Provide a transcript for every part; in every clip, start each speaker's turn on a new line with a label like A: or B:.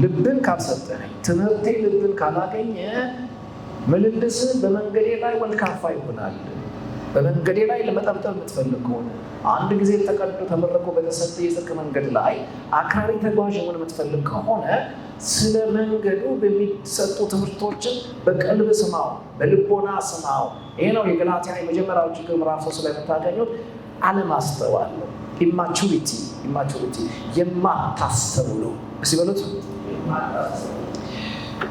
A: ልብን ካልሰጠኝ ትምህርቴ ልብን ካላገኘ ምልልስ በመንገዴ ላይ ወልካፋ ይሆናል። በመንገዴ ላይ ለመጠብጠብ የምትፈልግ ከሆነ አንድ ጊዜ ተቀዶ ተመረቆ በተሰጠ የጽድቅ መንገድ ላይ አክራሪ ተጓዥ መሆን የምትፈልግ ከሆነ ስለ መንገዱ በሚሰጡ ትምህርቶችን በቀልብ ስማው፣ በልቦና ስማው። ይሄ ነው የገላትያ የመጀመሪያው ችግር ምዕራፍ 3 ላይ የምታገኙት አለማስተዋል፣ ኢማቹሪቲ የማታስተውሉ ሲበሉት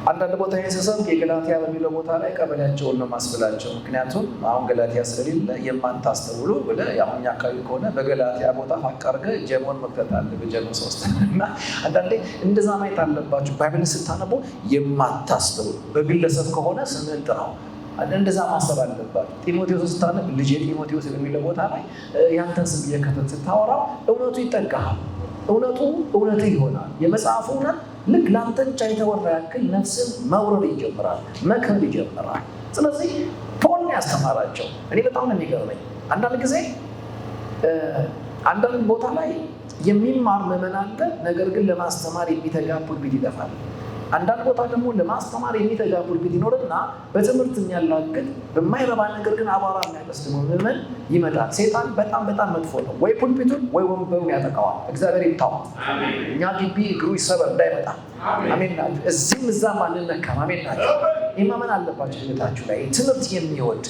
A: አንዳንድ ቦታ የሰሰብ የገላትያ በሚለው ቦታ ላይ ቀበሌያቸውን ነው ማስብላቸው። ምክንያቱም አሁን ገላትያ ስለሌለ የማታስተውሉ ብለህ ያው እኛ አካባቢ ከሆነ በገላትያ ቦታ አቃርገ ጀሞን መክተት አለ በጀሞ 3 እና አንዳንዴ እንደዛ ማየት አለባችሁ። ባይብል ስታነቡ የማታስተውሉ በግለሰብ ከሆነ ስምን ጥራው እንደዛ ማሰብ አለባችሁ። ጢሞቴዎስ ስታነብ ልጄ ጢሞቴዎስ በሚለው ቦታ ላይ ያንተን ስም እየከተት ስታወራው እውነቱ ይጠጋሃል። እውነቱ እውነት ይሆናል። የመጽሐፉ እውነት ልክ ለአንተ ብቻ የተወራ ያክል ነፍስን መውረድ ይጀምራል፣ መክበድ ይጀምራል። ስለዚህ ፖል ያስተማራቸው እኔ በጣም ነው የሚገርመኝ። አንዳንድ ጊዜ አንዳንድ ቦታ ላይ የሚማር ምዕመን አለ፣ ነገር ግን ለማስተማር የሚተጋ ፑልፒት ይጠፋል። አንዳንድ ቦታ ደግሞ ለማስተማር የሚተጋ ፑልፒት ይኖርና በትምህርት የሚያላግጥ በማይረባ ነገር ግን አቧራ የሚያቀስድመው ምዕመን ይመጣል። ሴጣን በጣም መጥፎ ነው። ወይ ፑልፒቱን ወይ ወንበሩን ያጠቃዋል። እግዚአብሔር ይምታው። እኛ ግቢ እግሩ ይሰበር እንዳይመጣ አሜን ናቸው። እዚህም እዛም አንነካም አሜን ናቸው። ኢማመን አለባቸው ህይወታችሁ ላይ ትምህርት የሚወድ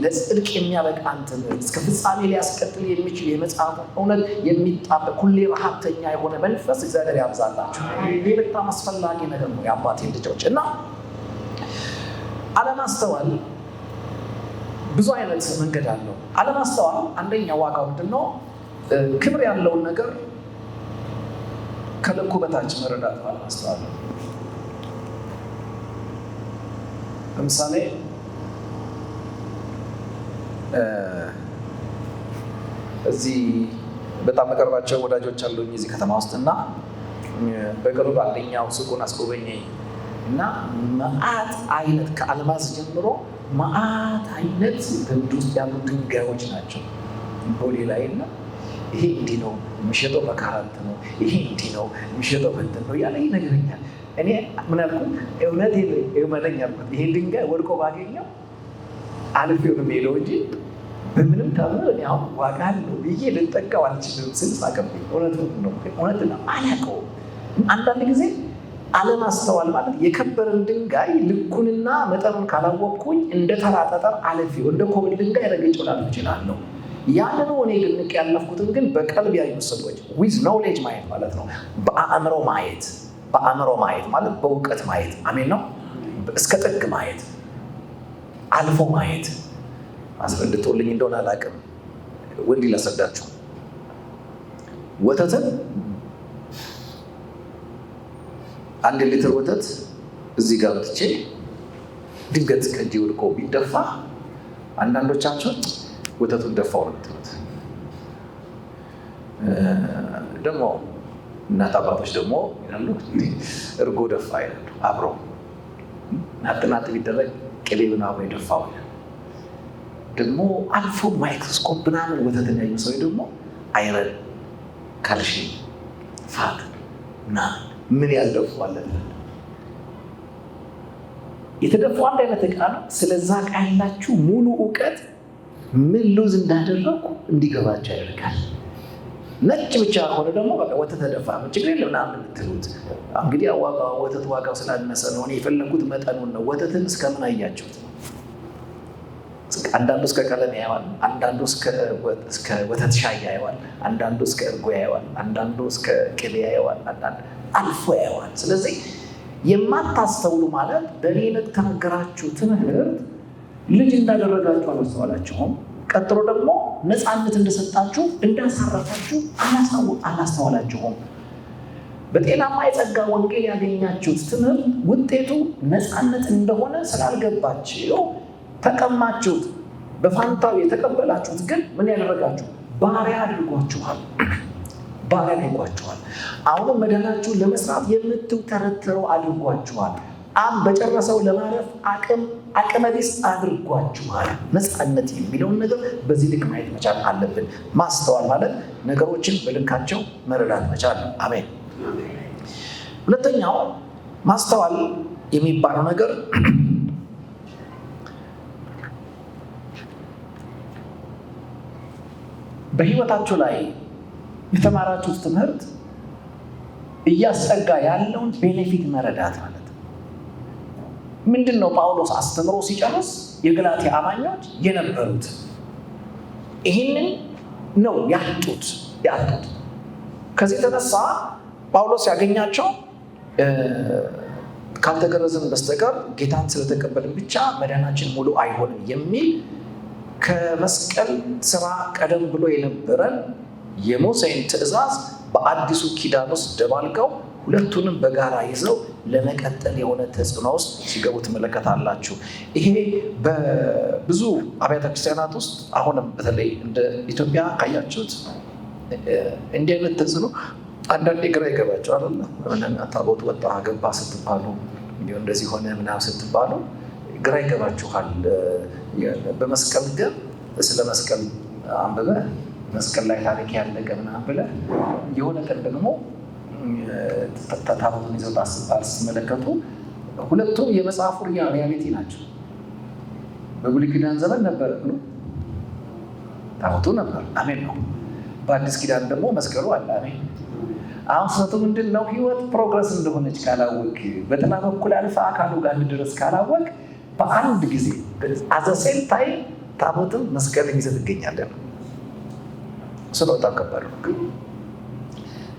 A: ለጽድቅ የሚያበቃን ትምህርት እስከ ፍጻሜ ሊያስቀጥል የሚችል የመጽሐፍ እውነት የሚጣበቅ ሁሌ ረሃብተኛ የሆነ መንፈስ እግዚአብሔር ያብዛላችሁ። ይህ በጣም አስፈላጊ ነገር ነው የአባቴ ልጆች። እና አለማስተዋል ብዙ አይነት መንገድ አለው። አለማስተዋል አንደኛ ዋጋው ምንድን ነው? ክብር ያለውን ነገር ከልኩ በታች መረዳት አለማስተዋል ነው። ለምሳሌ እዚህ በጣም መቀርባቸው ወዳጆች አሉኝ እዚህ ከተማ ውስጥ እና በቅርብ አንደኛው ሱቁን አስጎበኘኝ እና መዓት አይነት ከአልማዝ ጀምሮ መዓት አይነት በምድር ውስጥ ያሉ ድንጋዮች ናቸው ቦሌ ላይ እና ይሄ እንዲህ ነው የሚሸጠው በካራንት ነው፣ ይሄ እንዲህ ነው የሚሸጠው በእንትን ነው ያለ ይነግረኛል። እኔ ምን አልኩት? እውነት ይመለኝ አልኩት። ይሄ ድንጋይ ወድቆ ባገኘው አልፌው ነው የሚሄደው እንጂ በምንም ታምር እኔ አሁን ዋጋ አለው ብዬ ልጠቀው አልችልም ስል ሳቀብኝ። እውነት ነው አላውቀውም። አንዳንድ ጊዜ አለማስተዋል ማለት የከበረን ድንጋይ ልኩንና መጠኑን ካላወቅኩኝ እንደ ተራ ጠጠር አልፌው እንደ ኮብል ድንጋይ ረግጬ ላልፍ እችላለሁ። ያንን እኔ ግን ያለፍኩትን ግን በቀልብ ያዩ ሰዎች ዊዝ ኖሌጅ ማየት ማለት ነው። በአእምሮ ማየት ማለት በእውቀት ማየት አሜን ነው። እስከ ጥግ ማየት፣ አልፎ ማየት። አስረድቶልኝ እንደሆነ አላውቅም። ወንድ ላስረዳችሁ። ወተትን 1 ሊትር ወተት እዚህ ጋር ወጥቼ ድንገት ከእጄ ወድቆ ቢደፋ አንዳንዶቻችሁ ወተቱን ደፋው ነው የምትሉት። ደግሞ እናት አባቶች ደግሞ ይላሉ እርጎ ደፋ ይላሉ። አብሮ ናጥናጥ ቢደረግ ቅቤውን አብሮ የደፋው ደግሞ አልፎ ማይክሮስኮፕ ምናምን ወተትን ያዩ ሰው ደግሞ አይረን፣ ካልሽየም፣ ፋት እና ምን ያልደፋዋለን የተደፋው አንድ አይነት ዕቃ ነው። ስለዛ ዕቃ ያላችሁ ሙሉ እውቀት ምን ሉዝ እንዳደረጉ እንዲገባቸው ያደርጋል። ነጭ ብቻ ሆነ ደግሞ በቃ ወተት ተደፋ ችግር የለም ምናምን የምትሉት እንግዲህ ወተት ዋጋው ስላነሰ ነው። እኔ የፈለኩት መጠኑን ነው። ወተትን እስከምን አያችሁት? አንዳንዱ እስከ ቀለም ያየዋል፣ አንዳንዱ እስከ ወተት ሻይ ያየዋል፣ አንዳንዱ እስከ እርጎ ያየዋል፣ አንዳንዱ እስከ ቅቤ ያየዋል፣ አንዳንዱ አልፎ ያየዋል። ስለዚህ የማታስተውሉ ማለት በሌለት ከነገራችሁ ትምህርት ልጅ እንዳደረጋችሁ አላስተዋላችሁም። ቀጥሎ ደግሞ ነፃነት እንደሰጣችሁ እንዳሳረፋችሁ አላስተዋላችሁም። በጤናማ የጸጋ ወንጌል ያገኛችሁት ትምህርት ውጤቱ ነፃነት እንደሆነ ስላልገባችሁ ተቀማችሁት። በፋንታው የተቀበላችሁት ግን ምን ያደረጋችሁ? ባሪያ አድርጓችኋል። አሁንም መዳናችሁን ለመስራት የምትተረተረው አድርጓችኋል። አብ በጨረሰው ለማረፍ አቅመ ቢስ አድርጓችኋል። ነፃነት የሚለውን ነገር በዚህ ልክ ማየት መቻል አለብን። ማስተዋል ማለት ነገሮችን በልካቸው መረዳት መቻል። አሜን። ሁለተኛው ማስተዋል የሚባለው ነገር በህይወታችሁ ላይ የተማራችሁት ትምህርት እያስጠጋ ያለውን ቤኔፊት መረዳት ማለት ነው። ምንድነው? ጳውሎስ አስተምሮ ሲጨርስ የገላትያ አማኞች የነበሩት ይህንን ነው ያጡት። ከዚህ የተነሳ ጳውሎስ ያገኛቸው ካልተገረዝን በስተቀር ጌታን ስለተቀበልን ብቻ መዳናችን ሙሉ አይሆንም የሚል ከመስቀል ስራ ቀደም ብሎ የነበረን የሙሴን ትእዛዝ በአዲሱ ኪዳን ውስጥ ደባልቀው ሁለቱንም በጋራ ይዘው ለመቀጠል የሆነ ተጽዕኖ ውስጥ ሲገቡ ትመለከታላችሁ። ይሄ በብዙ አብያተ ክርስቲያናት ውስጥ አሁንም በተለይ እንደ ኢትዮጵያ ካያችሁት እንዲህ አይነት ተጽዕኖ አንዳንዴ ግራ ይገባቸው አይደለ? ታቦት ወጣ ገባ ስትባሉ እንደዚህ ሆነ ምናምን ስትባሉ ግራ ይገባችኋል። በመስቀል ግን ስለ መስቀል አንብበህ መስቀል ላይ ታሪክ ያለቀ ምናምን ብለህ የሆነ ቀን ደግሞ ታቦቱን ይዘው ስትመለከቱ ሁለቱም የመጽሐፉ ሪያሊቲ ናቸው። በብሉይ ኪዳን ዘመን ነበረ ብሎ ታቦቱ ነበር፣ አሜን ነው። በአዲስ ኪዳን ደግሞ መስቀሉ አለ፣ አሜን። አሁን ስህተቱ ምንድን ነው? ህይወት ፕሮግረስ እንደሆነች ካላወቅ፣ በጥላ በኩል አልፈ አካሉ ጋር እንድረስ ካላወቅ በአንድ ጊዜ አዘሴል ታይ ታቦትም መስቀል ይዘህ ትገኛለህ። እሱ በጣም ከባድ ነው።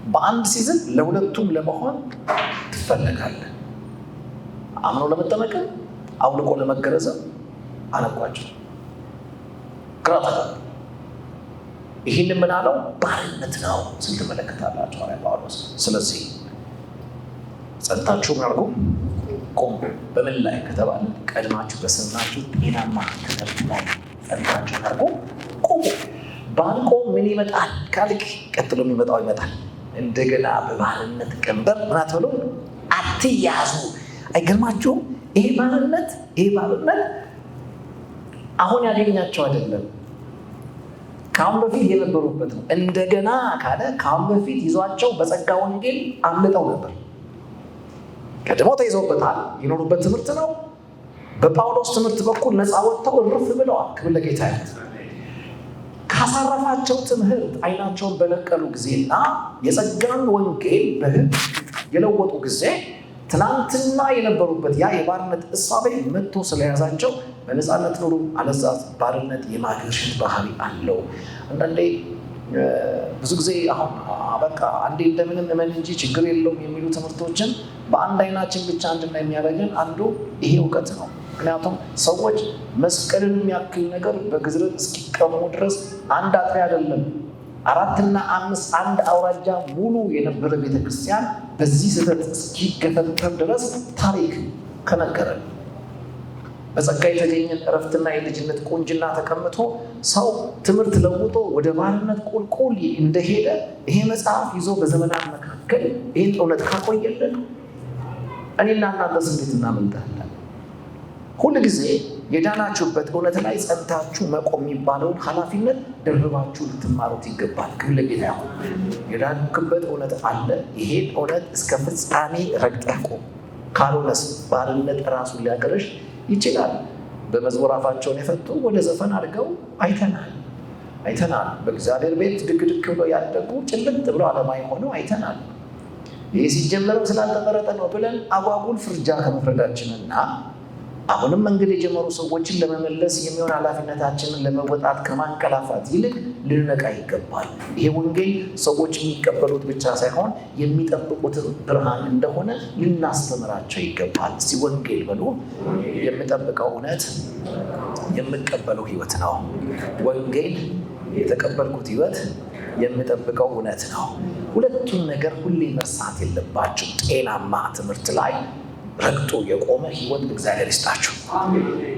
A: በአንድ ሲዝን ለሁለቱም ለመሆን ትፈለጋለህ። አምኖ ለመጠመቅም አውልቆ ለመገረዝም አለቋቸው ክራታ ይህን የምናለው ባርነት ነው ስትመለከታላችሁ ጳውሎስ። ስለዚህ ጸንታችሁ አድርጎ ቆሙ። በምን ላይ ከተባለ ቀድማችሁ በሰማችሁ ጤናማ ትምህርት ላይ ጸንታችሁ አድርጎ ቆሙ። ባንቆም ምን ይመጣል ካልክ ቀጥሎ የሚመጣው ይመጣል። እንደገና በባርነት ቀንበር ምናት ብሎ አትያዙ። አይገርማችሁም? ይሄ ባርነት አሁን ያገኛቸው አይደለም፣ ከአሁን በፊት የነበሩበት ነው። እንደገና ካለ ከአሁን በፊት ይዟቸው በጸጋ ወንጌል አምልጠው ነበር። ቀድሞ ተይዘውበታል። የኖሩበት ትምህርት ነው። በጳውሎስ ትምህርት በኩል ነፃ ወጥተው እርፍ ብለዋል። ክብር ለጌታ ይሁን። ካሳረፋቸው ትምህርት አይናቸውን በነቀሉ ጊዜና የጸጋን ወንጌል በሕግ የለወጡ ጊዜ ትናንትና የነበሩበት ያ የባርነት እሳቤ መጥቶ ስለያዛቸው በነፃነት ኑሩ። አለዛ ባርነት የማገርሸት ባህሪ አለው። አንዳንዴ ብዙ ጊዜ አሁን በቃ አንዴ እንደምንም እመን እንጂ ችግር የለውም የሚሉ ትምህርቶችን በአንድ አይናችን ብቻ እንድናይ የሚያደርገን አንዱ ይሄ እውቀት ነው። ምክንያቱም ሰዎች መስቀልን የሚያክል ነገር በግዝረት እስኪቀሙ ድረስ አንድ አጥቢያ አይደለም 4 እና 5 አንድ አውራጃ ሙሉ የነበረ ቤተክርስቲያን በዚህ ስህተት እስኪገፈተር ድረስ ታሪክ ከነገረን በጸጋ የተገኘን እረፍትና የልጅነት ቁንጅና ተቀምጦ ሰው ትምህርት ለውጦ ወደ ባርነት ቁልቁል እንደሄደ ይሄ መጽሐፍ ይዞ በዘመናት መካከል ይህን እውነት ካቆየልን እኔና እናንተስ እንዴት እናመልጣለን? ሁል ጊዜ የዳናችሁበት እውነት ላይ ጸንታችሁ መቆም የሚባለውን ኃላፊነት ደርባችሁ ልትማሩት ይገባል። ክብር ለጌታ ይሁን። የዳንክበት እውነት አለ። ይሄን እውነት እስከ ፍጻሜ ረግጠህ ቁም። ካልሆነስ ባርነት ራሱን ሊያገረሽ ይችላል። በመዝሙር አፋቸውን የፈቱ ወደ ዘፈን አድርገው አይተናል። በእግዚአብሔር ቤት ድቅድቅ ብለው ያደጉ ጭልጥ ብለው ዓለማዊ ሆነው አይተናል። ይህ ሲጀመርም ስላልተመረጠ ነው ብለን አጓጉል ፍርጃ ከመፍረዳችንና አሁንም መንገድ የጀመሩ ሰዎችን ለመመለስ የሚሆን ኃላፊነታችንን ለመወጣት ከማንቀላፋት ይልቅ ልንነቃ ይገባል። ይሄ ወንጌል ሰዎች የሚቀበሉት ብቻ ሳይሆን የሚጠብቁት ብርሃን እንደሆነ ልናስተምራቸው ይገባል። እስቲ ወንጌል በሉ። የምጠብቀው እውነት የምቀበለው ሕይወት ነው። ወንጌል የተቀበልኩት ሕይወት የምጠብቀው እውነት ነው። ሁለቱን ነገር ሁሌ መርሳት የለባችሁ። ጤናማ ትምህርት ላይ ረግጦ የቆመ ሕይወት እግዚአብሔር ይስጣችሁ።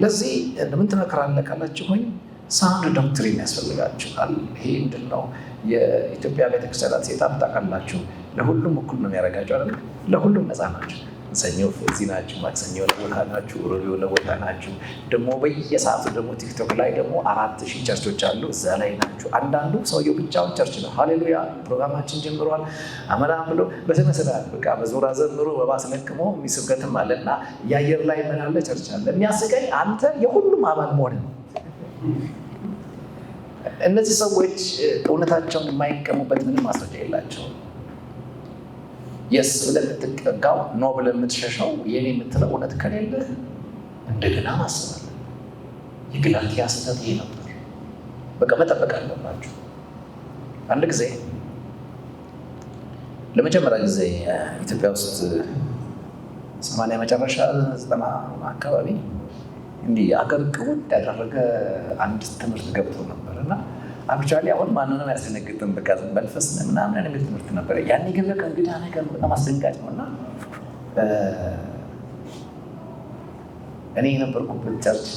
A: ለዚህ ምን ትመክራለህ ካላችሁ ሆይ ሳውንድ ዶክትሪን ያስፈልጋችኋል። ይሄ ምንድን ነው? የኢትዮጵያ ቤተክርስቲያናት ሴጣን ታውቃላችሁ፣ ለሁሉም እኩል ነው የሚያደርጋቸው አይደል? ለሁሉም ነፃ ናቸው። ሰኞ እዚህ ናችሁ፣ ማክሰኞ ለቦታ ናችሁ፣ ሮቢዮ ለቦታ ናችሁ። ደግሞ በየሰዓቱ ደግሞ ቲክቶክ ላይ ደግሞ 4000 ቸርቾች አሉ፣ እዛ ላይ ናችሁ። አንዳንዱ ሰውየው ብቻውን ቸርች ነው። ሃሌሉያ ፕሮግራማችን ጀምሯል አመራም ብሎ በስነ ስርዓት በቃ መዝሙር አዘምሮ በባስ ለቅሞ የሚስብከትም አለና የአየር ላይ ምን አለ ቸርች አለ። የሚያስቀኝ አንተ የሁሉም አባል መሆን ነው። እነዚህ ሰዎች እውነታቸውን የማይቀሙበት ምንም ማስረጃ የላቸውም። የስ ብለህ የምትጠጋው ኖ ብለህ የምትሸሸው የኔ የምትለው እውነት ከሌለ እንደገና ማሰብ አለ። የገላትያ ስህተት ይሄ ነበር። በቃ መጠበቅ አለባችሁ። አንድ ጊዜ ለመጀመሪያ ጊዜ ኢትዮጵያ ውስጥ 80 መጨረሻ 90 አካባቢ እንዲህ አገር ቅውጥ ያደረገ አንድ ትምህርት ገብቶ ነበር እና አክቹዋሊ አሁን ማንንም ያስደነግጥም በቃ መንፈስ ምናምን የሚል ትምህርት ነበር። ያኔ ግን በቃ እንግዳ ነገር በጣም አስደንጋጭ ነው እና እኔ የነበርኩበት ቸርች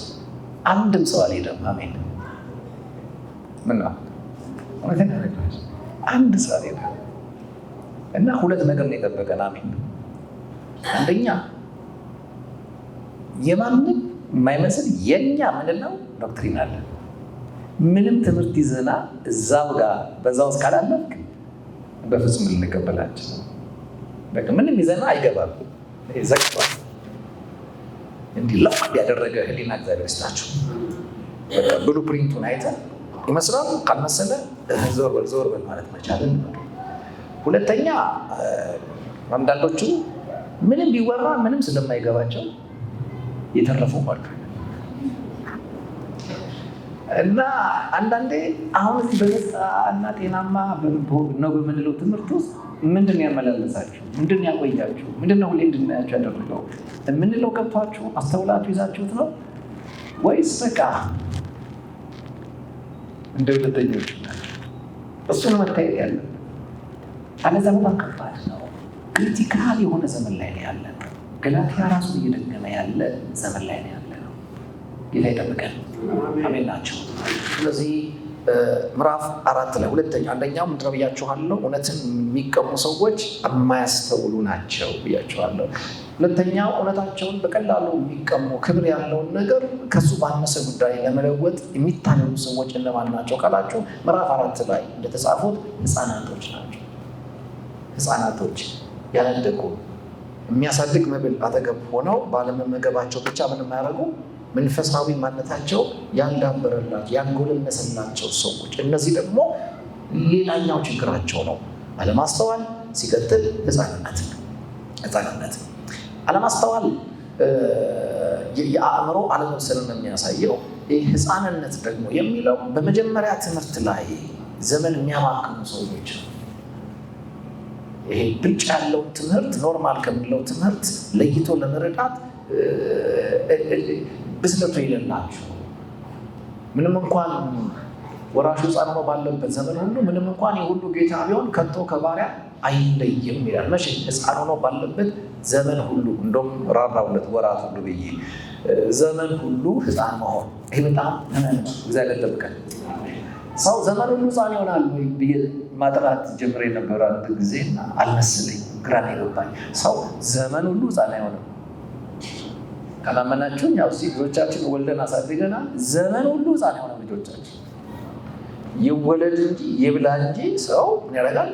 A: አንድም ሰው አልሄደም። አሜን። ምን ነው እውነቴን ነው። አንድ ሰው አልሄደም እና ሁለት ነገር ነው የጠበቀን። አሜን። አንደኛ የማንም የማይመስል የኛ ምንለው ዶክትሪን አለ። ምንም ትምህርት ይዘና እዛው ጋር በዛው ውስጥ ካላለፍክ በፍጹም ልንቀበላችሁ። በቃ ምንም ይዘና አይገባም። ዘግቷል። እንዲህ ለማድ ያደረገ ህሊና እግዚአብሔር ይስጣችሁ። በቃ ብሉ ፕሪንቱን አይተህ ይመስላል ካልመሰለ ዞር በል ማለት መቻልን። ሁለተኛ አንዳንዶቹ ምንም ቢወራ ምንም ስለማይገባቸው የተረፉ አሉ እና አንዳንዴ አሁን እዚህ በነፃና ጤናማ ነው በምንለው ትምህርት ውስጥ ምንድን ያመላለሳችሁ? ምንድን ያቆያችሁ? ምንድነው ሁሌ እንድናያችሁ ያደረገው የምንለው ገብቷችሁ አስተውላችሁ ይዛችሁት ነው ወይስ በቃ እንደ ሁለተኞች ናቸው? እሱን መታየት ያለብን። አለዚያ በጣም ከባድ ነው። ክሪቲካል የሆነ ዘመን ላይ ነው ያለ። ገላትያ ራሱ እየደገመ ያለ ዘመን ላይ ነው ያለ ነው። ጌታ ይጠብቀን። አሜን ናቸው። ስለዚህ ምዕራፍ 4 ላይ አንደኛው ምንድን ነው ብያችኋለሁ? እውነትን የሚቀሙ ሰዎች የማያስተውሉ ናቸው ብያችኋለሁ። ሁለተኛው እውነታቸውን በቀላሉ የሚቀሙ ክብር ያለውን ነገር ከሱ ባነሰ ጉዳይ ለመለወጥ የሚታለሉ ሰዎች እነማን ናቸው ካላችሁ ምዕራፍ 4 ላይ እንደተጻፉት ህፃናቶች ናቸው። ህፃናቶች ያላደጉ የሚያሳድግ መብል አጠገብ ሆነው ባለመመገባቸው ብቻ ምንም አያደርጉ መንፈሳዊ ማንነታቸው ያልዳበረላቸው ያልጎለመሰላቸው ሰዎች። እነዚህ ደግሞ ሌላኛው ችግራቸው ነው አለማስተዋል። ሲቀጥል ህፃንነት አለማስተዋል የአእምሮ አለመብሰልን ነው የሚያሳየው። ህፃንነት ደግሞ የሚለው በመጀመሪያ ትምህርት ላይ ዘመን የሚያባክኑ ሰዎች ነው። ይሄ ብልጫ ያለውን ትምህርት ኖርማል ከምንለው ትምህርት ለይቶ ለመረዳት ብስለቱ የሌላቸው ምንም እንኳን ወራሹ ሕፃን ሆኖ ባለበት ዘመን ሁሉ ምንም እንኳን የሁሉ ጌታ ቢሆን ከቶ ከባሪያ አይለይም ይላል። መቼ? ሕፃን ሆኖ ባለበት ዘመን ሁሉ እንደውም ራራውለት ወራት ሁሉ ብዬ ዘመን ሁሉ ሕፃን መሆን ይህ በጣም እግዚአብሔር ይጠብቀን። ሰው ዘመን ሁሉ ሕፃን ይሆናል ወይ ብዬ ማጥራት ጀምሬ ነበር አንድ ጊዜ እና አልመሰለኝም፣ ግራ ነው የገባኝ። ሰው ዘመን ሁሉ ሕፃን አይሆንም። ካላመናችሁኝ ያው ልጆቻችን ወልደን አሳድገናል። ዘመን ሁሉ ሕፃን የሆነ ልጆቻችን ይወለድ እንጂ ይብላ እንጂ ሰው ምን ያደርጋል?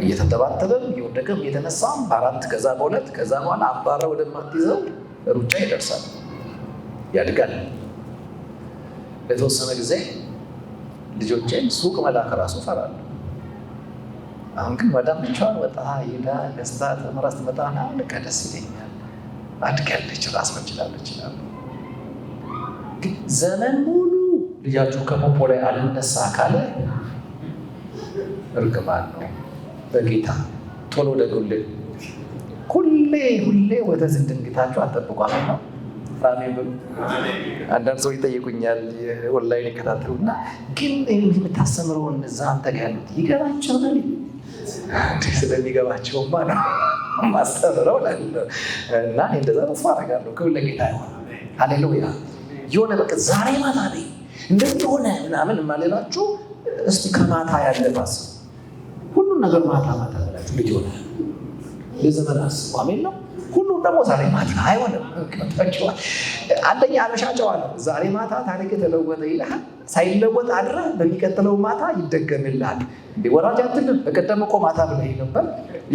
A: እየተተባተበም እየወደቀም እየተነሳም በአራት ከዛ በሁለት ከዛ በኋላ አባራ ወደማትይዘው ሩጫ ይደርሳል፣ ያድጋል። ለተወሰነ ጊዜ ልጆቼን ሱቅ መላክ ራሱ እፈራለሁ። አሁን ግን መዳም ብቻዋን ወጣ ሄዳ ገዝታ ተመራ ስትመጣና ልክ ደስ ይለኛል። አድጋለች፣ ራስ መችላለች ይላሉ። ግን ዘመን ሙሉ ልጃችሁ ከፖፖ ላይ አልነሳ ካለ እርግማን ነው። በጌታ ቶሎ ደጉልን። ሁሌ ወተት እንድንግታችሁ አጠብቋል ነው። አሜን ብሉ። አንዳንድ ሰው ይጠይቁኛል ኦንላይን ይከታተሉና ግን የምታስተምረውን እዛ አንተ ጋር ያሉት ይገባቸዋል? ስለሚገባቸውማ ነው ማስተምረው እና እንደዛ ተስፋ አደርጋለሁ። ክብር ለጌታ ይሁን። ሃሌሉያ። የሆነ በቃ ዛሬ ማታ ላይ እንደዚህ ሆነ ምናምን የማልላችሁ እስቲ ከማታ ያለ ማስብ ሁሉም ነገር ማታ ብላችሁ ልጅ ሆነ የዘመን አስቡ። አሜን ነው። ሁሉም ደግሞ ዛሬ ማታ አይሆንም። አንደኛ አበሻ ጨዋ ነው። ዛሬ ማታ ታሪክ ተለወጠ ይልሃል። ሳይለወጥ አድረህ በሚቀጥለው ማታ ይደገምልሃል። እንዴ ወራጅ አትልም። በቀደም እኮ ማታ ብለህ ነበር።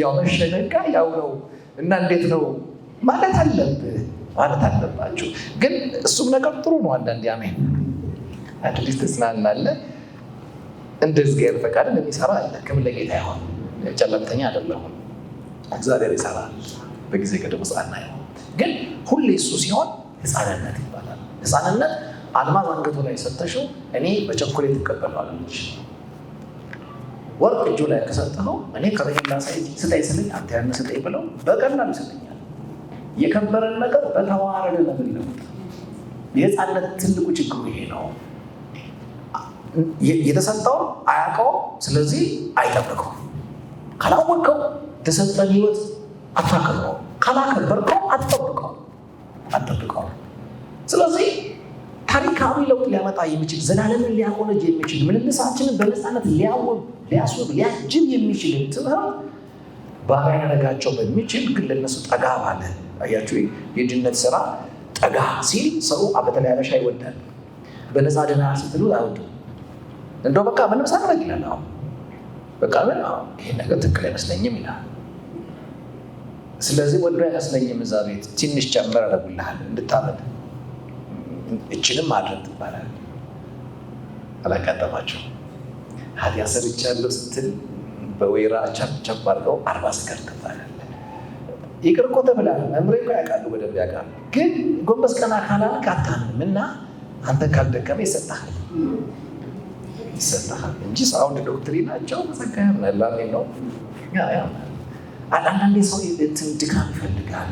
A: ያው መሸነጋ ያው ነው እና እንዴት ነው ማለት አለብህ ማለት አለባችሁ። ግን እሱም ነገር ጥሩ ነው። አንዳንዴ አሜን አትሊስት ተጽናናለህ። እንደዚህ ጋር ፈቃድ እንደሚሰራ አለ። ክብር ለጌታ ይሁን። ጨለምተኛ አይደለሁም። እግዚአብሔር ይሰራል። በጊዜ ገደብ ሕፃን ነው። ግን ሁሌ እሱ ሲሆን ሕፃንነት ይባላል። ሕፃንነት አልማዝ አንገቱ ላይ ሰተሽው እኔ በቸኮሌት ትቀበላለች። ወርቅ እጁ ላይ ከሰጠኸው እኔ ከረጅላ ስጠኝ ስልኝ አንተ ያን ስጠኝ ብለው በቀላሉ ይሰጠኛል። የከበረን ነገር በተዋረደ ነገር ይለውጣል። የሕፃንነት ትልቁ ችግሩ ይሄ ነው። የተሰጠውን አያውቀውም። ስለዚህ አይጠብቀውም። ካላወቀው የተሰጠን ህይወት አታከብረው፣ ካላከበርከው አትጠብቀው። ስለዚህ ታሪካዊ ለውጥ ሊያመጣ የሚችል ዘላለምን ሊያቆነጅ የሚችል ምልልሳችንን በነፃነት ሊያስውብ ሊያጅብ የሚችል ትምህርት ባሪያ ያደረጋቸው በሚችል ግን ለነሱ ጠጋ ባለ አያችሁ። የድነት ስራ ጠጋ ሲል ሰው በተለይ አበሻ ይወዳል። በነፃ ደህና ስትሉ አይወድም። እንደው በቃ ምንም ሳደርግ ይላል። አሁን በቃ ይሄን ነገር ትክክል አይመስለኝም ይላል። ስለዚህ ወዶ አይመስለኝም እዛ ቤት ትንሽ ጨምር አደርግልሃል እንድታመጥ እችንም ማድረግ ትባላል። አላጋጠማቸው ኃጢአት ሰርቻለሁ ስትል በወይራ ቸፕቸፕ አድርገው 40 ሰከንድ ትባላል። ይቅር እኮ ተብላል። መምሬ እኮ ያውቃሉ፣ በደንብ ያውቃሉ። ግን ጎንበስ ቀና ካላልክ አታምንም እና አንተ ካልደከመ ይሰጥሃል እንጂ ሳውንድ ዶክትሪናቸው መሰከያ ምናላሜ ነው። አንዳንዴ ሰው ድካም ይፈልጋል።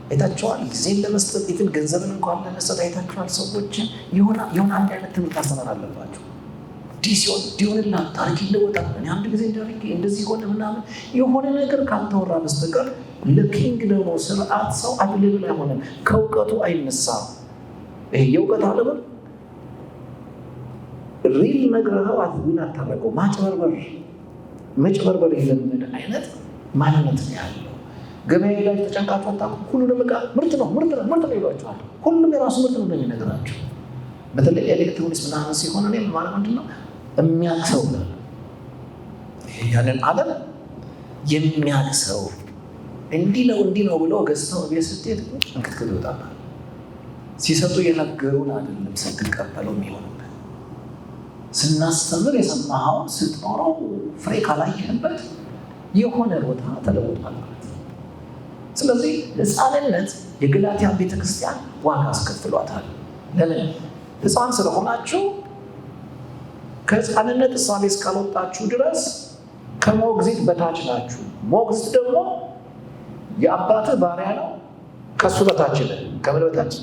A: አይታችኋል። ጊዜን ለመስጠት ኢቭን ገንዘብን እንኳን ለመስጠት አይታችኋል። ሰዎች የሆነ አንድ አይነት ትምህርት አስተማር አለባቸው። ዲሲዮን ዲሆንና ታሪክ ይለወጣል። እኔ አንድ ጊዜ እንደዚህ ሆነ ምናምን የሆነ ነገር ካልተወራ በስተቀር ለኪንግ ደግሞ ስርዓት ሰው አድልብል አይሆንም። ከእውቀቱ አይነሳም። ይሄ የእውቀት አለምን ሪል ነግረኸው አትጉን አታረገው። መጭበርበር የለመደ አይነት ማንነት ነው ያለው። ገበያ ላይ ተጨንቃችሁ አታውቁም? ሁሉንም ዕቃ ምርት ነው ይሏችኋል። ሁሉም የራሱ ምርት ነው እንደሚነግራቸው። በተለይ ኤሌክትሮኒክስ ምናምን ሲሆን እኔ ማለት ምንድን ነው የሚያክሰው ያንን ዓለም የሚያክሰው እንዲህ ነው ብሎ ገዝተው ቤት ስትሄድ እንክትክት ይወጣል። ሲሰጡ የነገሩን አይደለም ስትቀበለው የሚሆንበት። ስናስተምር የሰማኸውን ስትኖረው ፍሬ ካላየህበት የሆነ ቦታ ተለውጧል ማለት ነው። ስለዚህ ሕፃንነት የገላትያ ቤተክርስቲያን ዋጋ አስከፍሏታል። ለምን? ሕፃን ስለሆናችሁ ከሕፃንነት እሳቤ እስካልወጣችሁ ድረስ ከሞግዚት በታች ናችሁ። ሞግዚት ደግሞ የአባትህ ባሪያ ነው። ከሱ በታች ነህ። ከምን በታች?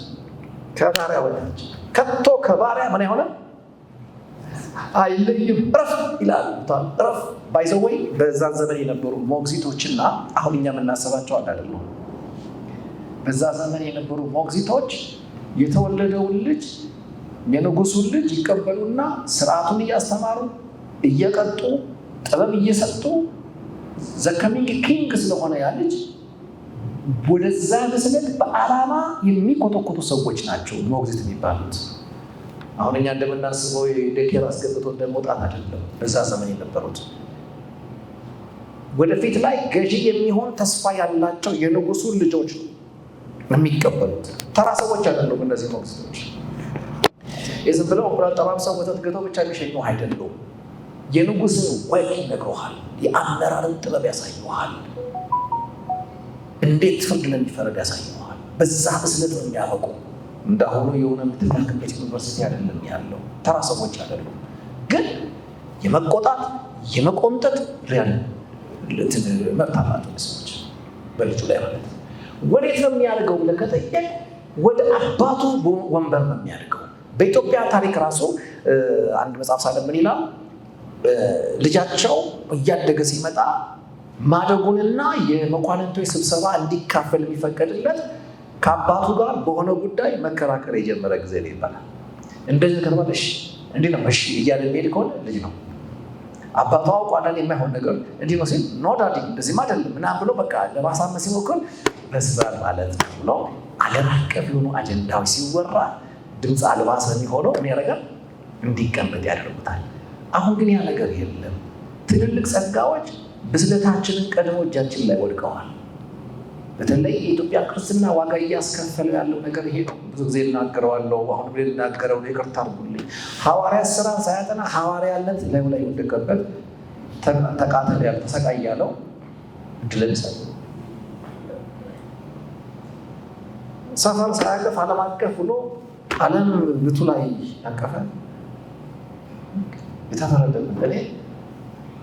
A: ከባሪያ በታች። ከቶ ከባሪያ ምን አይሆንም አይለይም። እረፍ ይላል። እረፍ ባይዘወይ በዛን ዘመን የነበሩ ሞግዚቶችና አሁን እኛ የምናስባቸው አይደለም። በዛ ዘመን የነበሩ ሞግዚቶች የተወለደውን ልጅ የንጉሱን ልጅ ይቀበሉና ስርዓቱን እያስተማሩ እየቀጡ ጥበብ እየሰጡ ዘከሚንግ ኪንግ ስለሆነ ያ ልጅ ወደዛ መስለት በዓላማ የሚኮተኮቱ ሰዎች ናቸው ሞግዚት የሚባሉት። አሁን እኛ እንደምናስበው የዴኬር አስገብቶ እንደመውጣት አይደለም። በዛ ዘመን የነበሩት ወደፊት ላይ ገዢ የሚሆን ተስፋ ያላቸው የንጉሱን ልጆች የሚቀበሉት ተራ ሰዎች አይደሉም። እነዚህ ሞግዚቶች የዝም ብለው እንቁላል ጠባብሰው ወተት ገተው ብቻ የሚሸኙ አይደሉም። የንጉስን ወግ ይነግሩሃል። የአመራርን ጥበብ ያሳዩሃል። እንዴት ፍርድ ለሚፈረድ ያሳዩሃል። በዛ ብስለት ነው የሚያበቁ። እንዳሁኑ የሆነ የምትላክበት ዩኒቨርሲቲ አይደለም ያለው። ተራ ሰዎች አይደሉም። ግን የመቆጣት የመቆምጠጥ ሪያል መብት አላቸው ሰዎች በልጁ ላይ ማለት ነው። ወዴት ነው የሚያደርገው ብለህ ከጠየቅ ወደ አባቱ ወንበር ነው የሚያደርገው። በኢትዮጵያ ታሪክ ራሱ አንድ መጽሐፍ ሳለ ምን ይላል? ልጃቸው እያደገ ሲመጣ ማደጉንና የመኳንንቶች ስብሰባ እንዲካፈል የሚፈቀድለት ከአባቱ ጋር በሆነ ጉዳይ መከራከር የጀመረ ጊዜ ነው ይባላል። እንደዚህ ከተባለ እሺ እንዲህ ነው እሺ እያለ የሚሄድ ከሆነ ልጅ ነው። አባቱ አውቆ አንዳንድ የማይሆን ነገር እንዲህ ነው ሲል ኖ ዳዲ እንደዚህም አይደለም ምናምን ብሎ በቃ ለማሳመን ሲሞክር በስራን ማለት ነው። ዓለም አቀፍ የሆኑ አጀንዳዎች ሲወራ ድምፅ አልባ ስለሚሆነው ምን ያደርጋል? እንዲቀመጥ ያደርጉታል። አሁን ግን ያ ነገር የለም። ትልልቅ ጸጋዎች ብስለታችንን ቀድሞ እጃችን ላይ ወድቀዋል። በተለይ የኢትዮጵያ ክርስትና ዋጋ እያስከፈለ ያለው ነገር ይሄ ነው። ብዙ ጊዜ እናገረዋለሁ። አሁን ብለን እናገረው ነው። ይቅርታ አድርጉልኝ። ሐዋርያት ሥራ ሳያጠና ሐዋርያነት ላዩ ላይ ወደቀበት ተቃተል ያለ ተሰቃይ ያለው እድልን ሰው ሰፈር ሳያቀፍ ዓለም አቀፍ ብሎ ዓለም ብቱ ላይ ያቀፈ የተፈረደበት እኔ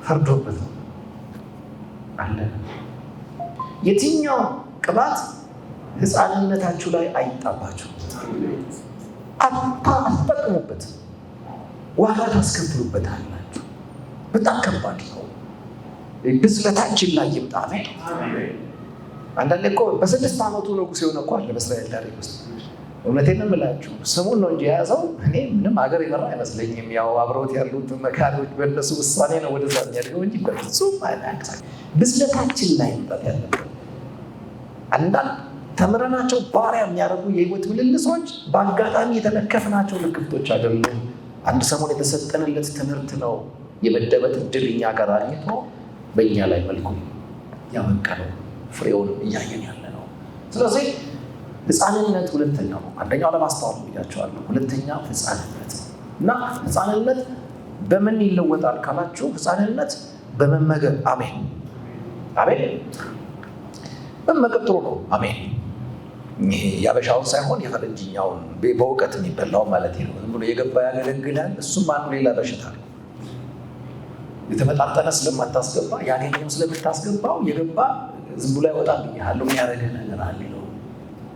A: ፈርዶበት አለ። የትኛው ቅባት ሕፃንነታችሁ ላይ አይጣባችሁ። አትጠቅሙበት፣ ዋጋ ታስከፍሉበት አላችሁ። በጣም ከባድ ነው። ብስለታችን ላይ ይምጣ። አንዳንዴ እኮ በ6 ዓመቱ ንጉሥ የሆነ እኮ አለ በእስራኤል ታሪክ ውስጥ። እውነቴን ነው የምላችሁ፣ ስሙን ነው እንጂ የያዘው እኔ ምንም ሀገር የመራ አይመስለኝም። ያው አብረውት ያሉት መካሪዎች በእነሱ ውሳኔ ነው ወደዛ የሚያደርገው እንጂ በፍጹም አይናቅሳል። ብስለታችን ላይ መምጣት ያለበት አንዳንድ ተምረናቸው ባሪያ የሚያደርጉ የህይወት ምልልሶች በአጋጣሚ የተለከፍናቸው ልክፍቶች አይደሉም። አንድ ሰሞን የተሰጠንለት ትምህርት ነው። የመደበት እድል እኛ ጋር አግኝቶ በእኛ ላይ መልኩ ያበቀለው ፍሬውን እያየን ያለ ነው። ስለዚህ ሕፃንነት ሁለተኛው ነው። አንደኛው ለማስተዋል ብያቸዋለሁ። ሁለተኛ ሕፃንነት እና ሕፃንነት በምን ይለወጣል ካላችሁ፣ ሕፃንነት በመመገብ አሜን፣ አሜን። መመገብ ጥሩ ነው። አሜን። ያበሻውን ሳይሆን የፈረንጅኛውን በእውቀት የሚበላው ማለት ነው። ዝም ብሎ የገባ ያገለግላል። እሱም አንዱ ሌላ በሽታ ነው። የተመጣጠነ ስለማታስገባ ያገኘው ስለምታስገባው የገባ ዝም ብሎ አይወጣም ብያለሁ። የሚያደርግህ ነገር አለ ነው።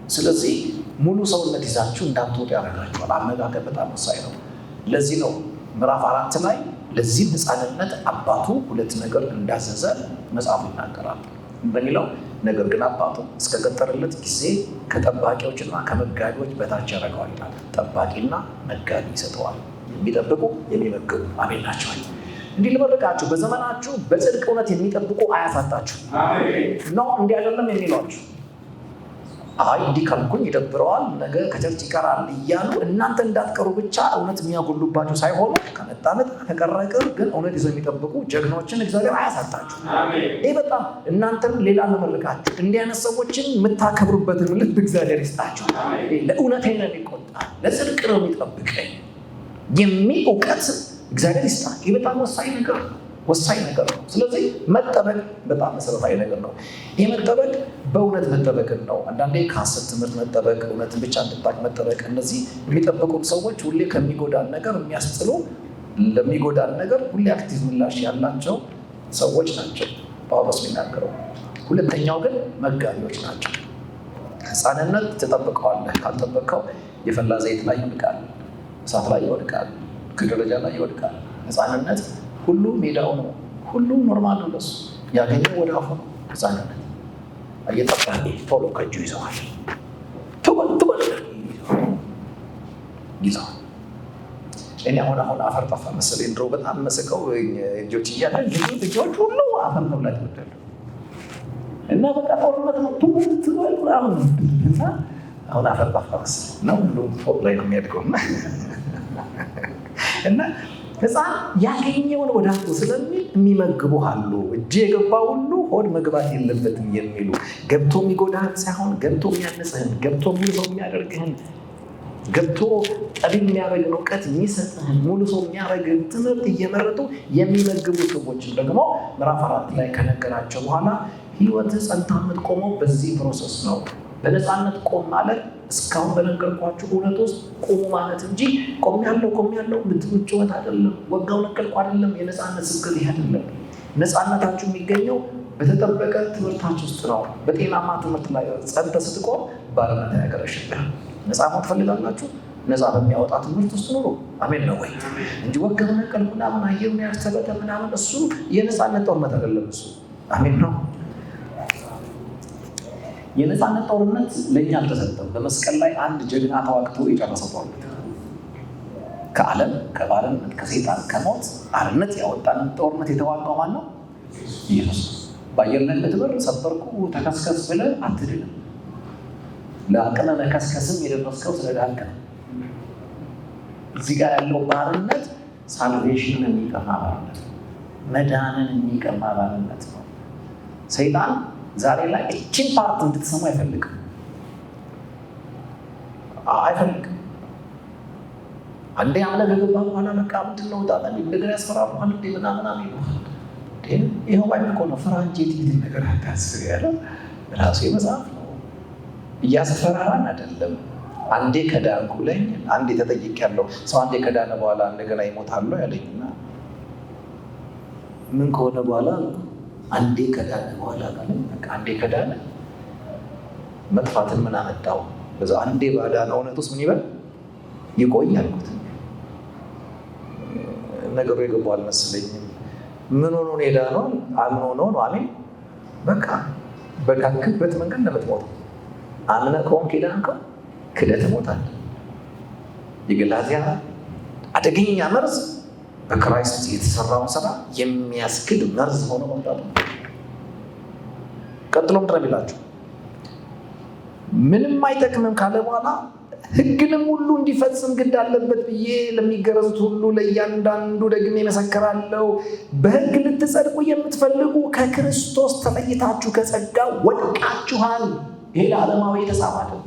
A: ስለዚህ ሙሉ ሰውነት ይዛችሁ እንዳትወጡ ያደርጋችኋል። አመጋገብ በጣም ወሳኝ ነው። ለዚህ ነው ምዕራፍ 4 ላይ ለዚህም ሕፃንነት አባቱ 2 ነገር እንዳዘዘ መጽሐፉ ይናገራል። በሚለው ነገር ግን አባቱ እስከቀጠረለት ጊዜ ከጠባቂዎችና ከመጋቢዎች በታች ያደርገዋል ይላል። ጠባቂና መጋቢ ይሰጠዋል። የሚጠብቁ የሚመግቡ አሜን ናቸው። እንዲህ ልመርቃችሁ፣ በዘመናችሁ በጽድቅ እውነት የሚጠብቁ አያሳጣችሁ ነው። እንዲህ አይደለም የሚሏችሁ አይ እንዲህ ካልኩኝ ይደብረዋል፣ ነገ ከቸርች ይቀራል እያሉ እናንተ እንዳትቀሩ ብቻ እውነት የሚያጎሉባችሁ ሳይሆኑ ከመጣመጥ ከቀረቅር ግን እውነት ይዘው የሚጠብቁ ጀግኖችን እግዚአብሔር አያሳጣችሁ። ይህ በጣም እናንተም ሌላ ለመርቃችሁ እንዲህ አይነት ሰዎችን የምታከብሩበትን ልብ እግዚአብሔር ይስጣችሁ። ለእውነቴ ነው የሚቆጣ፣ ለጽድቅ ነው የሚጠብቀኝ የሚል እውቀት እግዚአብሔር ይስጣ። ይህ በጣም ወሳኝ ነገር ነው። ስለዚህ መጠበቅ በጣም መሰረታዊ ነገር ነው። ይህ መጠበቅ በእውነት መጠበቅን ነው። አንዳንዴ ከሐሰት ትምህርት መጠበቅ፣ እውነትን ብቻ እንድታቅ መጠበቅ። እነዚህ የሚጠበቁት ሰዎች ሁሌ ከሚጎዳን ነገር የሚያስጥሉ፣ ለሚጎዳን ነገር ሁሌ አክቲቭ ምላሽ ያላቸው ሰዎች ናቸው ጳውሎስ የሚናገረው። ሁለተኛው ግን መጋቢዎች ናቸው። ሕፃንነት ትጠብቀዋለህ፣ ካልጠበቀው የፈላ ዘይት ላይ ይወድቃል፣ እሳት ላይ ይወድቃል፣ ከደረጃ ላይ ይወድቃል። ሕፃንነት ሁሉ ሜዳው ነው። ሁሉ ኖርማል ነው። ለሱ ያገኘው ወደ አፉ ነው። ሕፃንነት እየጠባቂ ቶሎ ከእጁ ይዘዋል። ትበል ይዘዋል። እኔ አሁን አፈር ጠፋ መሰለኝ። ድሮ በጣም መስቀው ልጆች እያለን ልጆች ሁሉ አፈር መብላት ይወዳሉ እና በቃ ጦርነት ነው ትበል እና አሁን አፈር ጠፋ መሰለኝ ነው። ሁሉ ፎቅ ላይ ነው የሚያድገው እና ሕፃን ያገኘውን ወደ አፉ ስለሚል የሚመግቡ አሉ። እጅ የገባ ሁሉ ሆድ መግባት የለበትም የሚሉ ገብቶ የሚጎዳህን ሳይሆን ገብቶ የሚያንጽህን፣ ገብቶ ሙሉ ሰው የሚያደርግህን፣ ገብቶ ጠቢብ የሚያደርግን እውቀት የሚሰጥህን፣ ሙሉ ሰው የሚያደርግህን ትምህርት እየመረጡ የሚመግቡ ሰዎችን ደግሞ ምዕራፍ 4 ላይ ከነገራቸው በኋላ ሕይወትህ ጸንታ የምትቆመው በዚህ ፕሮሰስ ነው። በነፃነት ቆም ማለት እስካሁን በነገርኳችሁ እውነት ውስጥ ቆሙ ማለት እንጂ ቆም ያለው ምትምጭወት አይደለም፣ ወጋው ነቀልኩ አይደለም። የነፃነት ስብከት ይህ አይደለም። ነፃነታችሁ የሚገኘው በተጠበቀ ትምህርታችሁ ውስጥ ነው። በጤናማ ትምህርት ላይ ጸንተህ ስትቆም ባርነት ያገረሽብህ። ነፃ መሆን ትፈልጋላችሁ? ነፃ በሚያወጣ ትምህርት ውስጥ ኑሩ። አሜን ነው ወይ? እንጂ ወጋው ነቀልኩ ምናምን አየሩን ያስተበተ ምናምን እሱ የነፃነት ጦርነት አይደለም። እሱ አሜን ነው። የነፃነት ጦርነት ለእኛ አልተሰጠም። በመስቀል ላይ አንድ ጀግና ተዋግቶ የጨረሰው ጦርነት ከዓለም ከባርነት ከሰይጣን ከሞት አርነት ያወጣንን ጦርነት የተዋጋው ማን ነው? ኢየሱስ። በአየር ላይ ብትበር ሰበርኩ ተከስከስ ብለህ አትድንም። ለአቅመ መከስከስም የደረስከው ስለዳንክ ነው። እዚህ ጋር ያለው ባርነት ሳልቬሽንን የሚቀማ ባርነት ነው። መዳንን የሚቀማ ባርነት ነው። ሰይጣን ዛሬ ላይ እችን ፓርት እንድትሰሙ አይፈልግም። አንዴ አምነ ገባ በኋላ በቃ ምንድን ነው ጣጣ እንደገና ያስፈራራል እንዴ ምናምን ይሉሃል። ይኸው ባይብል እኮ ነው ፍራንጅ የትንሽ ነገር አታስብ ያለው ራሱ መጽሐፍ ነው። እያስፈራራን አይደለም። አንዴ ከዳንኩ ላይ አንዴ ተጠይቄያለሁ። ሰው አንዴ ከዳነ በኋላ እንደገና ይሞታል ያለኝና ምን ከሆነ በኋላ አንዴ ከዳነ በኋላ አንዴ ከዳነ መጥፋትን ምን አመጣው? በዛ አንዴ ባዳነ እውነት ውስጥ ምን ይበል ይቆይ አልኩት። ነገሩ የገባው አልመሰለኝም። ምን ሆኖ ነው የዳነው? አምኖ ነው አሜን። በቃ በዳንክበት መንገድ ለምትሞት አምነህ ከሆንክ የዳንከው ክደህ ትሞታለህ። የገላትያ አደገኛ መርዝ በክራይስት የተሰራውን ስራ የሚያስክድ መርዝ ሆኖ መምጣቱ። ቀጥሎ ምንድን ነው የሚላቸው? ምንም አይጠቅምም ካለ በኋላ ሕግንም ሁሉ እንዲፈጽም ግድ አለበት ብዬ ለሚገረዙት ሁሉ ለእያንዳንዱ ደግሜ እመሰክራለሁ። በሕግ ልትጸድቁ የምትፈልጉ ከክርስቶስ ተለይታችሁ ከጸጋ ወድቃችኋል። ይሄ ለዓለማዊ የተጻፈ አይደለም።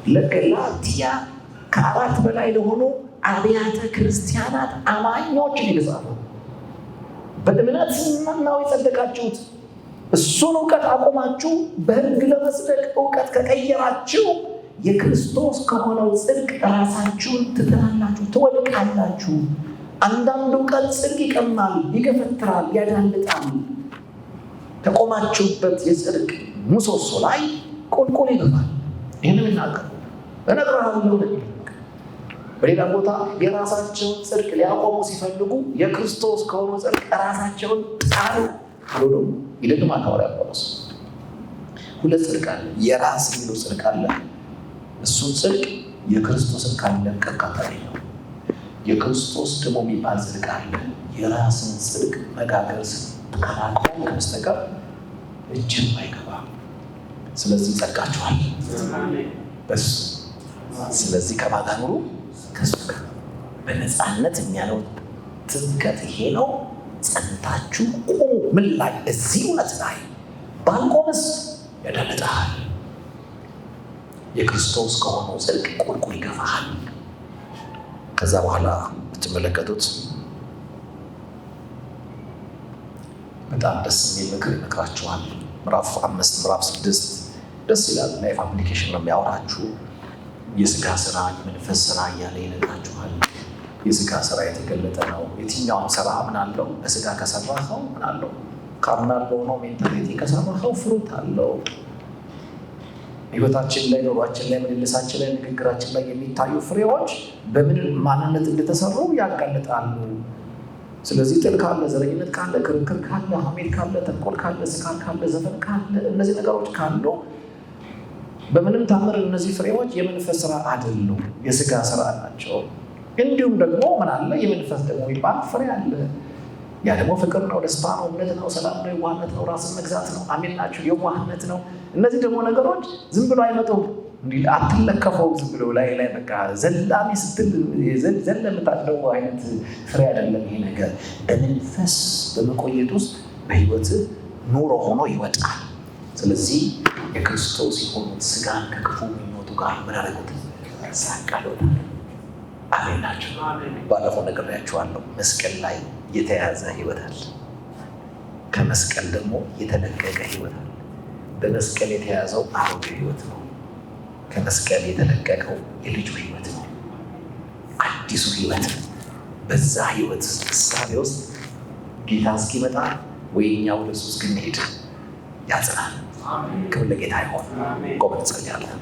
A: ለገላትያ ከ4 በላይ ለሆኑ አብያተ ክርስቲያናት አማኞች የተጻፈው በእምነት ነው የጸደቃችሁት። እሱን እውቀት አቆማችሁ በሕግ ለመጽደቅ እውቀት ከቀየራችሁ የክርስቶስ ከሆነው ጽድቅ ራሳችሁን ትጥላላችሁ፣ ትወድቃላችሁ። አንዳንድ እውቀት ጽድቅ ይቀማል፣ ይገፈትራል፣ ያዳልጣል። ከቆማችሁበት የጽድቅ ምሰሶ ላይ ቁልቁል ይገባል። ይህን የሚናገሩ እነግርሃለሁ። በሌላ ቦታ የራሳቸውን ጽድቅ ሊያቆሙ ሲፈልጉ የክርስቶስ ከሆነው ጽድቅ ራሳቸውን ጣሉ ብሎ ይደግማል ሐዋርያው ጳውሎስ። 2 ጽድቅ አለ። የራስ የሚለው ጽድቅ አለ። እሱን ጽድቅ የክርስቶስን ካለቀቅ ነው። የክርስቶስ ደግሞ የሚባል ጽድቅ አለ። የራስን ጽድቅ መጋገር ካላቆም በስተቀር እጅም አይገባም። ስለዚህ ጸድቃችኋል በሱ። ስለዚህ ከማን ጋር ኑሩ? ከሱ ጋር በነፃነት የሚያለው ትምክህት ይሄ ነው። ጸንታችሁ ቁሙ። ምን ላይ? እዚህ እውነት ላይ ባልቆምስ ያዳልጣል። የክርስቶስ ከሆነው ጽድቅ ቁልቁል ይገፋል። ከዛ በኋላ ብትመለከቱት በጣም ደስ የሚል ምክር ይመክራችኋል። ምዕራፍ 5 ምዕራፍ 6 ደስ ይላል። ላይፍ አፕሊኬሽን ነው የሚያወራችሁ። የስጋ ስራ፣ የመንፈስ ስራ እያለ ይነግራችኋል። የስጋ ስራ የተገለጠ ነው። የትኛውም ስራ ምን አለው? በስጋ ከሰራኸው ምን አለው? ካምናለው ነው ሜንታሊቲ ከሰራኸው ፍሩት አለው። ህይወታችን ላይ፣ ኑሯችን ላይ፣ ምልልሳችን ላይ፣ ንግግራችን ላይ የሚታዩ ፍሬዎች በምን ማንነት እንደተሰሩ ያጋልጣሉ። ስለዚህ ጥል ካለ፣ ዘረኝነት ካለ፣ ክርክር ካለ፣ ሐሜት ካለ፣ ተንኮል ካለ፣ ስካር ካለ፣ ዘፈን ካለ፣ እነዚህ ነገሮች ካሉ በምንም ታምር እነዚህ ፍሬዎች የመንፈስ ስራ አይደሉም፣ የስጋ ስራ ናቸው። እንዲሁም ደግሞ ምን አለ? የመንፈስ ደግሞ የሚባል ፍሬ አለ። ያ ደግሞ ፍቅር ነው፣ ደስታ ነው፣ እምነት ነው፣ ሰላም ነው፣ የዋህነት ነው፣ ራስን መግዛት ነው። አሜን ናቸው። የዋህነት ነው። እነዚህ ደግሞ ነገሮች ዝም ብሎ አይመጡም። እንዲህ አትለከፈው። ዝም ብሎ ላይ በቃ ዘላሚ ስትል ዘለ የምታድለው አይነት ፍሬ አይደለም። ይሄ ነገር በመንፈስ በመቆየት ውስጥ በህይወት ኑሮ ሆኖ ይወጣል። ስለዚህ የክርስቶስ የሆኑት ስጋን ከክፉ ምኞቱ ጋር ምን አደረጉት? ያሳቀሉታል። አሜን ናቸው። ባለፈው ነግሬያችኋለሁ። መስቀል ላይ የተያዘ ህይወት አለ። ከመስቀል ደግሞ የተለቀቀ ህይወት አለ። በመስቀል የተያዘው አሮጌ ህይወት ነው። ከመስቀል የተለቀቀው የልጁ ህይወት ነው፣ አዲሱ ህይወት ነው። በዛ ህይወት እሳቤ ውስጥ ጌታ እስኪመጣ ወይ እኛ ወደ እሱ እስክንሄድ ያጽናል። ክብር ለጌታ ይሁን። ቆመን እንጸልያለን።